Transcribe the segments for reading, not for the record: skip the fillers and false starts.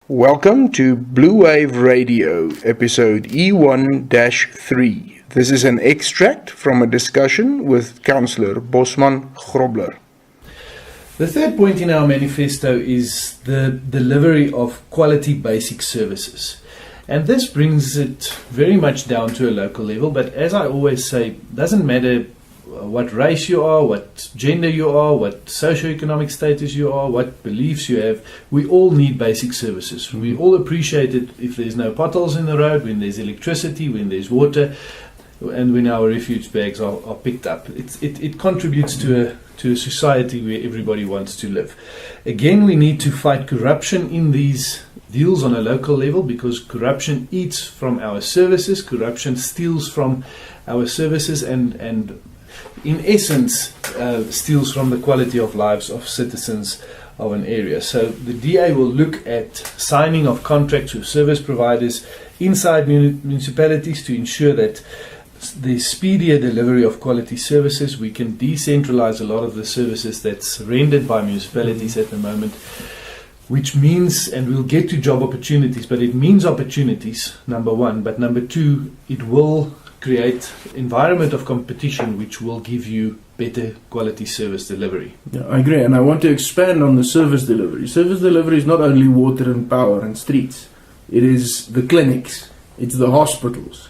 Welcome to Blue Wave Radio, episode E1-3. This is an extract from a discussion with Councillor Bosman Grobler. The third point in our manifesto is the delivery of quality basic services. And this brings it very much down to a local level, but as I always say, it doesn't matter what race you are, what gender you are, what socioeconomic status you are, what beliefs you have. We all need basic services. We all appreciate it if there's no potholes in the road, when there's electricity, when there's water, and when our refuge bags are picked up. It contributes to a society where everybody wants to live. Again, we need to fight corruption in these deals on a local level, because corruption eats from our services, corruption steals from our services, and in essence steals from the quality of lives of citizens of an area. So the DA will look at signing of contracts with service providers inside municipalities to ensure that the speedier delivery of quality services. We can decentralize a lot of the services that's rendered by municipalities at the moment, which means, and we'll get to job opportunities, but it means opportunities, number one, but number two, it will create environment of competition which will give you better quality service delivery. Yeah, I agree, and I want to expand on the service delivery. Service delivery is not only water and power and streets. It is the clinics, it's the hospitals.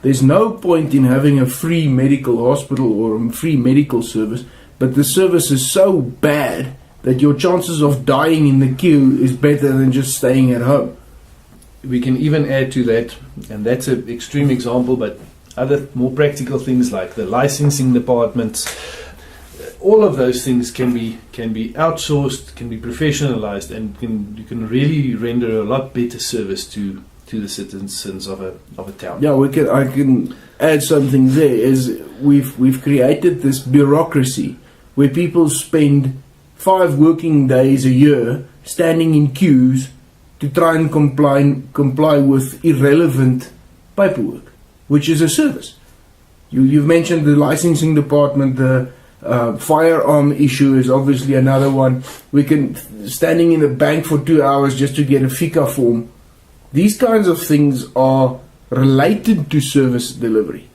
There's no point in having a free medical hospital or a free medical service, but the service is so bad that your chances of dying in the queue is better than just staying at home. We can even add to that, and that's an extreme example, but other more practical things like the licensing departments, all of those things can be outsourced, can be professionalized, and you can really render a lot better service to the citizens of a town. Yeah, I can add something there. Is we've created this bureaucracy where people spend 5 working days a year standing in queues to try and comply with irrelevant paperwork, which is a service. You've mentioned the licensing department, the firearm issue is obviously another one. We can standing in the bank for 2 hours just to get a FICA form. These kinds of things are related to service delivery.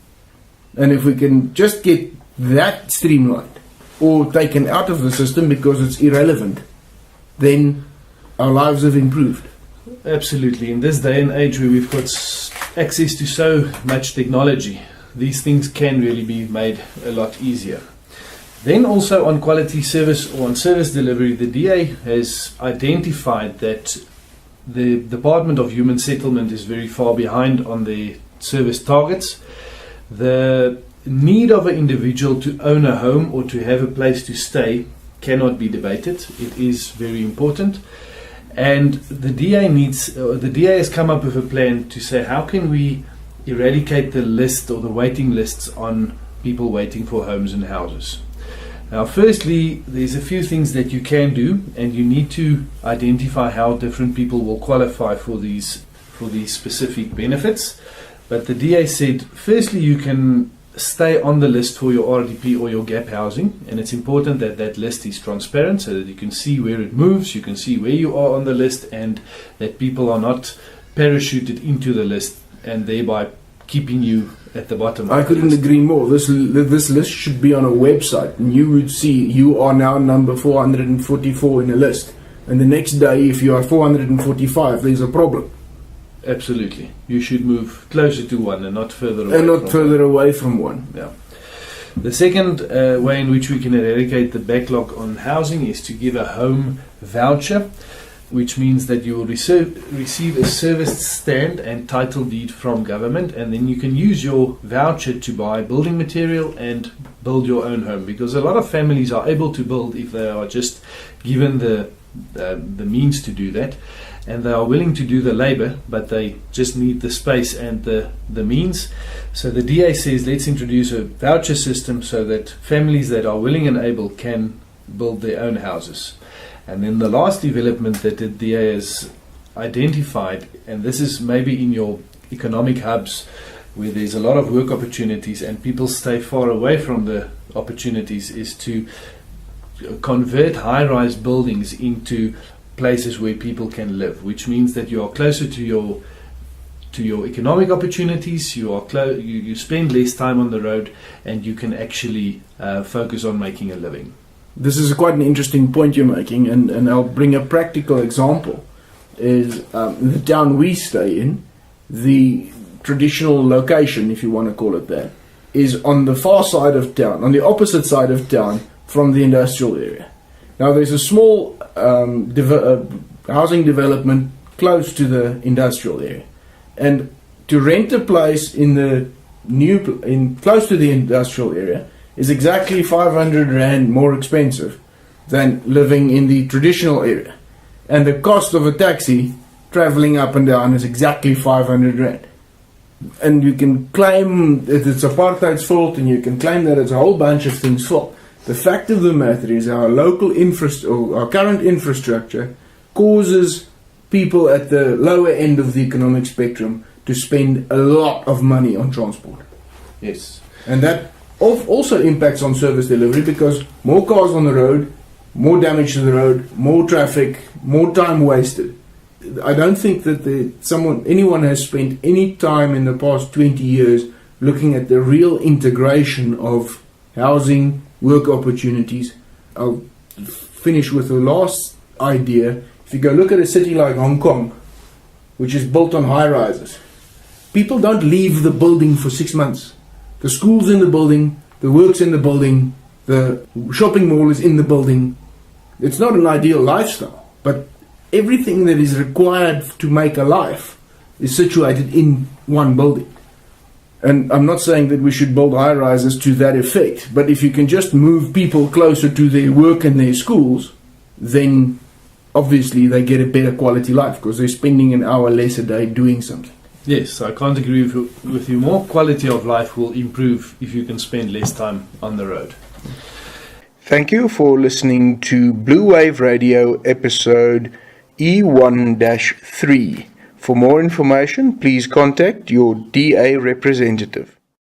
And if we can just get that streamlined or taken out of the system because it's irrelevant, then our lives have improved. Absolutely. In this day and age where we've got access to so much technology, these things can really be made a lot easier. Then also on quality service or on service delivery, the DA has identified that the Department of Human Settlement is very far behind on the service targets. The need of an individual to own a home or to have a place to stay cannot be debated. It is very important. And the DA has come up with a plan to say, how can we eradicate the list or the waiting lists on people waiting for homes and houses? Now, firstly, there's a few things that you can do, and you need to identify how different people will qualify for these specific benefits. But the DA said, firstly, you can stay on the list for your RDP or your gap housing, and it's important that that list is transparent so that you can see where it moves, you can see where you are on the list, and that people are not parachuted into the list and thereby keeping you at the bottom. I couldn't agree more. This list should be on a website, and you would see you are now number 444 in a list, and the next day if you are 445 there's a problem. Absolutely. You should move closer to one and not further away. Away from one. Yeah. The second way in which we can eradicate the backlog on housing is to give a home voucher, which means that you will receive a serviced stand and title deed from government, and then you can use your voucher to buy building material and build your own home, because a lot of families are able to build if they are just given the means to do that, and they are willing to do the labor, but they just need the space and the means. So the DA says, let's introduce a voucher system so that families that are willing and able can build their own houses. And then the last development that the DA has identified, and this is maybe in your economic hubs where there's a lot of work opportunities and people stay far away from the opportunities, is to convert high-rise buildings into places where people can live, which means that you are closer to your economic opportunities. You spend less time on the road, and you can actually focus on making a living. This is quite an interesting point you're making, and I'll bring a practical example. Is the town we stay in, the traditional location, if you want to call it that, is on the far side of town, on the opposite side of town from the industrial area. Now there's a small housing development close to the industrial area, and to rent a place in the close to the industrial area is exactly 500 rand more expensive than living in the traditional area, and the cost of a taxi traveling up and down is exactly 500 rand. And you can claim that it's apartheid's fault, and you can claim that it's a whole bunch of things' fault. The fact of the matter is our our current infrastructure causes people at the lower end of the economic spectrum to spend a lot of money on transport. Yes. And that also impacts on service delivery, because more cars on the road, more damage to the road, more traffic, more time wasted. I don't think that anyone has spent any time in the past 20 years looking at the real integration of housing, work opportunities. I'll finish with the last idea. If you go look at a city like Hong Kong, which is built on high-rises, people don't leave the building for 6 months. The school's in the building, the work's in the building, the shopping mall is in the building. It's not an ideal lifestyle, but everything that is required to make a life is situated in one building. And I'm not saying that we should build high-rises to that effect, but if you can just move people closer to their work and their schools, then obviously they get a better quality life, because they're spending an hour less a day doing something. Yes, I can't agree with you more. Quality of life will improve if you can spend less time on the road. Thank you for listening to Blue Wave Radio episode E1-3. For more information, please contact your DA representative.